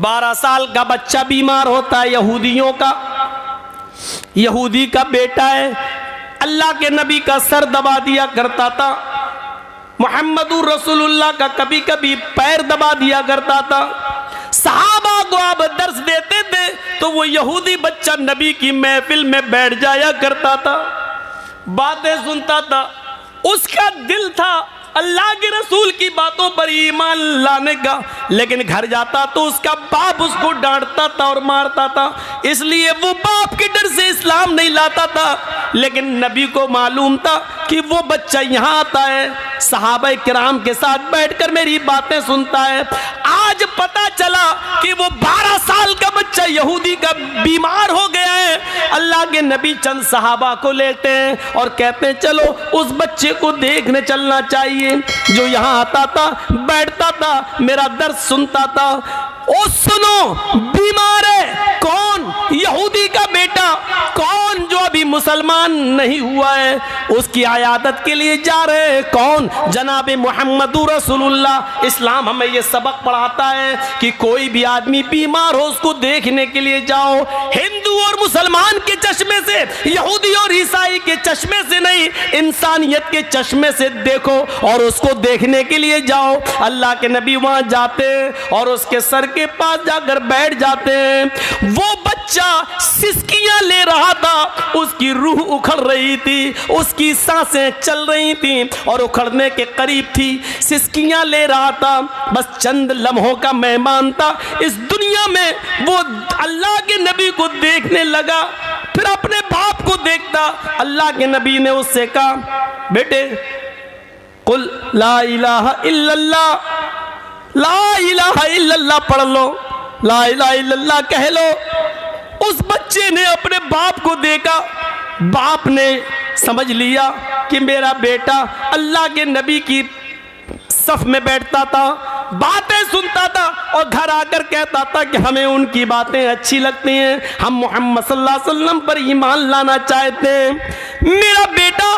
12 साल का बच्चा बीमार होता है, यहूदियों का, यहूदी का बेटा है। अल्लाह के नबी का सर दबा दिया करता था, मुहम्मदुर रसूलुल्लाह का कभी कभी पैर दबा दिया करता था। सहाबा को आप दर्स देते थे तो वो यहूदी बच्चा नबी की महफिल में बैठ जाया करता था, बातें सुनता था। उसका दिल था अल्लाह के रसूल की बातों पर ईमान लाने का, लेकिन घर जाता तो उसका बाप उसको डांटता था और मारता था, इसलिए वो बाप के डर से इस्लाम नहीं लाता था। लेकिन नबी को मालूम था कि वो बच्चा यहाँ आता है, सहाबा किराम के साथ बैठकर मेरी बातें सुनता है। आज पता चला कि वो 12 साल का बच्चा यहूदी का बीमार हो गया है। अल्लाह के नबी चंद सहाबा को लेते हैं और कहते हैं चलो उस बच्चे को देखने चलना चाहिए, जो यहाँ आता था, बैठता था, मेरा दर्द सुनता था। ओ सुनो, बीमार है कौन? यहूदी का बेटा। कौन? जो अभी मुसलमान नहीं हुआ है, उसकी आयादत के लिए जा रहे हैं। कौन? जनाब मुहम्मदुर रसूलुल्लाह। इस्लाम हमें यह सबक पढ़ाता है कि कोई भी आदमी बीमार हो उसको देखने के लिए जाओ। हिंदू और मुसलमान के चश्मे से, यहूदी और ईसाई के चश्मे से नहीं, इंसानियत के चश्मे से देखो और उसको देखने के लिए जाओ। अल्लाह के नबी वहां जाते और उसके सर के पास जाकर बैठ जाते हैं। वो बच्चा सिसकियां ले रहा था, उसकी रूह उखड़ रही थी, उसकी सांसें चल रही थी और उखड़ने के करीब थी, सिसकियां ले रहा था। बस चंद लम्हों का मेहमान था इस दुनिया में। वो अल्लाह के नबी को देखने लगा, फिर अपने बाप को देखता। अल्लाह के नबी ने उससे कहा, बेटे कुल ला इलाहा इल्लल्लाह, ला इलाहा इल्लल्लाह पढ़ लो, ला इलाहा इल्लल्लाह कह लो। उस बच्चे ने अपने बाप को देखा, बाप ने समझ लिया कि मेरा बेटा अल्लाह के नबी की सफ में बैठता था, बातें सुनता था और घर आकर कहता था कि हमें उनकी बातें अच्छी लगती हैं, हम मोहम्मद सल्लल्लाहु अलैहि वसल्लम पर ईमान लाना चाहते हैं। मेरा बेटा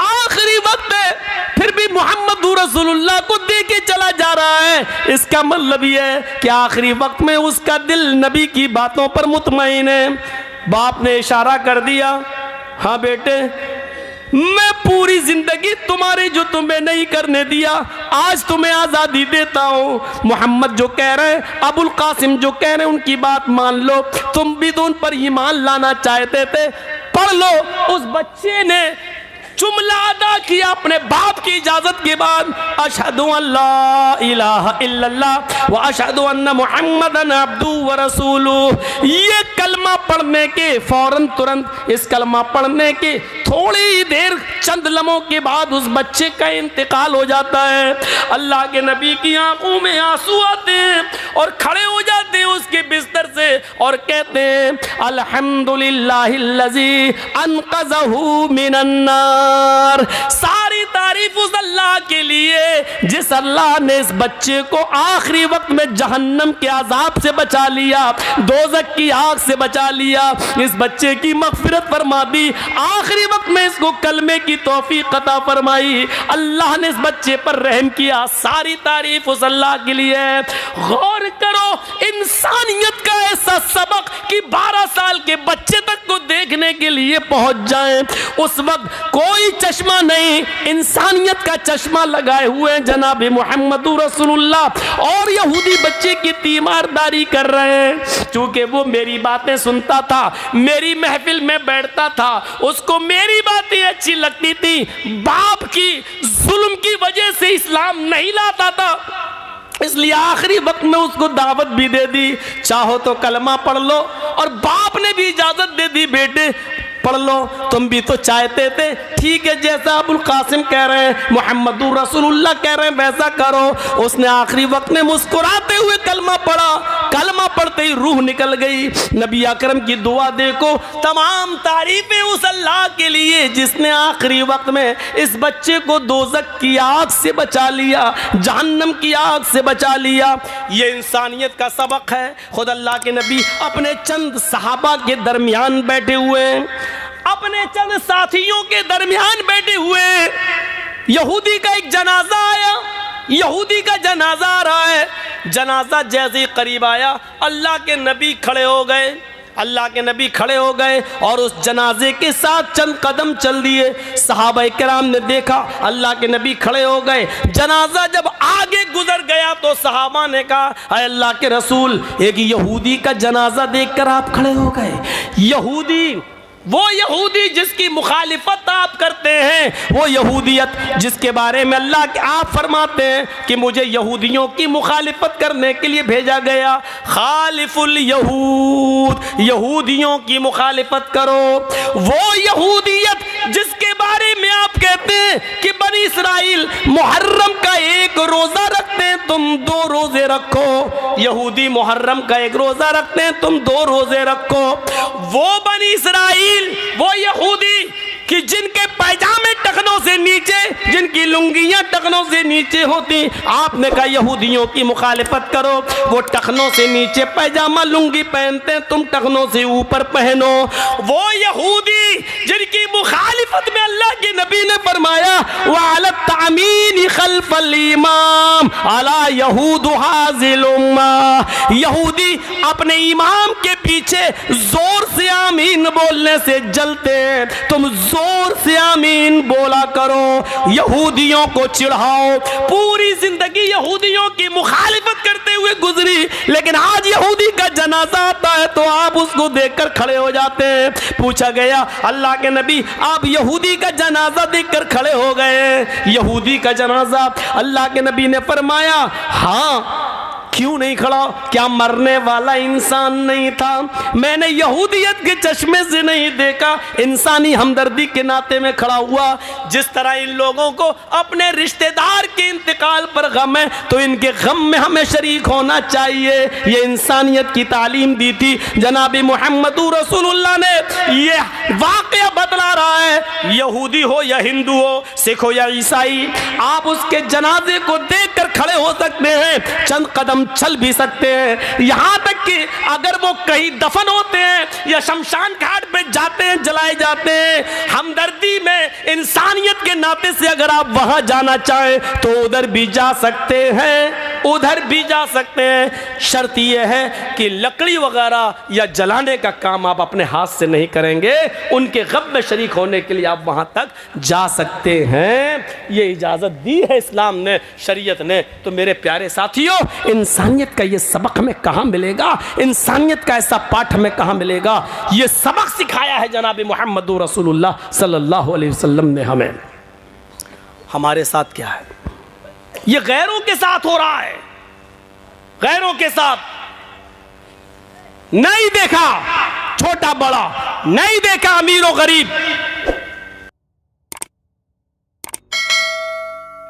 आखिरी वक्त है, फिर भी मोहम्मद रसूलुल्लाह को देके चला जा रहा है। इसका मतलब यह है कि आखिरी वक्त में उसका दिल नबी की बातों पर मुतमईन है। बाप ने इशारा कर दिया, हाँ बेटे, मैं पूरी जिंदगी तुम्हारे जो तुम्हें नहीं करने दिया, आज तुम्हें आज़ादी देता हूँ। मोहम्मद जो कह रहे हैं, अबुल कासिम जो कह रहे हैं, उनकी बात मान लो। तुम भी तो उन पर ईमान लाना चाहते थे, पढ़ लो। उस बच्चे ने जुमला अदा किया अपने बाप की इजाजत के बाद, अशहदु अल्ला इलाहा इल्लल्लाह व अशहदु अन्ना मुहम्मदन अब्दुहु व रसूलुहु। ये कलमा पढ़ने के फौरन तुरंत, इस कलमा पढ़ने के थोड़ी ही देर, चंद लम्हों के बाद उस बच्चे का इंतकाल हो जाता है। अल्लाह के नबी की आंखों में आंसू आते हैं और खड़े हो जाते हैं उसके बिस्तर से और कहते हैं, अल्हम्दुलिल्लाहिल्लज़ी अनक़ज़हु मिनन्नार। सारी तारीफ उस अल्लाह के लिए जिस अल्लाह ने इस बच्चे को आखिरी वक्त में जहन्नम के अजाब से बचा लिया, दोज़ख की आग से बचा लिया, इस बच्चे की मग़फ़िरत फरमा दी, आखिरी वक्त में इसको कलमे की तौफीक अता फरमाई। अल्लाह ने इस बच्चे पर रहम किया। सारी तारीफ उस अल्लाह के लिए। गौर करो, इंसानियत का ऐसा सबक कि 12 साल के बच्चे तक को देखने के लिए पहुंच जाए। उस वक्त कोई चश्मा नहीं, इंसानियत का चश्मा लगाए हुए जनाब मुहम्मदुर रसूलुल्लाह और यहूदी बच्चे की तीमारदारी कर रहे हैं। चूंकि वो मेरी बातें सुनता था, मेरी महफिल में बैठता था, उसको मेरी बातें अच्छी लगती थी, बाप की जुल्म की वजह से इस्लाम नहीं लाता था, इसलिए आखिरी वक्त में उसको दावत भी दे दी, चाहो तो कलमा पढ़ लो। और बाप ने भी इजाजत दे दी, बेटे पढ़ लो, तुम भी तो चाहते थे, ठीक है, जैसा अबुल कासिम कह रहे हैं, मोहम्मदुर रसूलुल्लाह कह रहे हैं, वैसा करो। उसने आखिरी वक्त में मुस्कुराते हुए कलमा पढ़ा। कलमा पढ़ते ही रूह निकल गई। नबी अकरम की दुआ देखो, तमाम तारीफें उस अल्लाह के लिए जिसने आखिरी वक्त में इस बच्चे को दोज़ख की आग से बचा लिया, जहन्नम की आग से बचा लिया। ये इंसानियत का सबक है। खुद अल्लाह के नबी अपने चंद सहाबा के दरमियान बैठे हुए, अपने चंद साथियों के दरमियान बैठे हुए, यहूदी का एक जनाजा आया, यहूदी का जनाजा आ रहा है। जनाजा जैसे ही करीब आया, अल्लाह के नबी खड़े हो गए, अल्लाह के नबी खड़े हो गए और उस जनाजे के साथ चंद कदम चल दिए। सहाबा किराम ने देखा अल्लाह के नबी खड़े हो गए, जनाजा जब आगे गुजर गया तो सहाबा ने कहा, अरे अल्लाह के रसूल, एक यहूदी का जनाजा देखकर आप खड़े हो गए। यहूदी, वो यहूदी जिसकी मुखालिफत आप करते हैं, वो यहूदियत जिसके बारे में अल्लाह के आप फरमाते हैं कि मुझे यहूदियों की मुखालिफत करने के लिए भेजा गया। खालिफुल यहूद, यहूदियों की मुखालिफत करो। वो यहूदियत जिसके बारे में आप कहते हैं कि बनी इस्राइल मुहर्रम का एक रोजा रखते हैं, तुम 2 रोजे रखो। यहूदी मुहर्रम का एक रोजा रखते हैं, तुम 2 रोजे रखो। वो बनी इस्राइल, वो यहूदी कि जिनके पैजामे टखनों से नीचे, जिनकी लुंगियां टखनों से नीचे होती, आपने कहा यहूदियों की मुखालिफत करो। वो टखनों से नीचे पैजामा लुंगी पहनते हैं, तुम टखनों से ऊपर पहनो। वो यहूदी जिनकी मुखालिफत में अल्लाह के नबी ने फरमाया, वअलत तामीन खल्फल इमाम अला यहूद हाजिल उम्मा, यहूदी अपने इमाम के पीछे जोर से आमीन बोलने से जलते हैं, तुम जोर से आमीन बोला करो। यहूदियों को चिढ़ाओ। पूरी जिंदगी यहूदियों की मुखालिफत करते हुए गुजरी, लेकिन आज यहूदी का जनाजा आता है तो आप उसको देखकर खड़े हो जाते हैं। पूछा गया, अल्लाह के नबी आप यहूदी का जनाजा देखकर खड़े हो गए? यहूदी का जनाजा, अल्लाह के नबी ने फरमाया, हाँ क्यों नहीं खड़ा? क्या मरने वाला इंसान नहीं था? मैंने यहूदियत के चश्मे से नहीं देखा, इंसानी हमदर्दी के नाते में खड़ा हुआ। जिस तरह इन लोगों को अपने रिश्तेदार के इंतकाल पर गम है, तो इनके गम में हमें शरीक होना चाहिए। ये इंसानियत की तालीम दी थी जनाब मुहम्मदुर रसूलुल्लाह ने। ये वाक़या बतला रहा है, यहूदी हो या हिंदू हो, सिख हो या ईसाई, आप उसके जनाजे को देखकर खड़े हो सकते हैं, चंद कदम चल भी सकते हैं। यहां तक कि अगर वो कहीं दफन होते हैं या शमशान घाट पे जाते हैं, जलाए जाते हैं, हमदर्दी में इंसानियत के नाते से अगर आप वहां जाना चाहें तो उधर भी जा सकते हैं, उधर भी जा सकते हैं। शर्त यह है कि लकड़ी वगैरह या जलाने का काम आप अपने हाथ से नहीं करेंगे, उनके गम में शरीक होने के लिए आप वहां तक जा सकते हैं। ये इजाजत दी है इस्लाम ने, शरीयत ने। तो मेरे प्यारे साथियों, इंसानियत का ये सबक हमें कहाँ मिलेगा? इंसानियत का ऐसा पाठ हमें कहाँ मिलेगा? ये सबक सिखाया है जनाब मुहम्मदुर रसूलुल्लाह सल्लल्लाहु अलैहि वसल्लम ने हमें। हमारे साथ क्या है? ये गैरों के साथ हो रहा है, गैरों के साथ। नहीं देखा छोटा बड़ा, नहीं देखा अमीर और गरीब,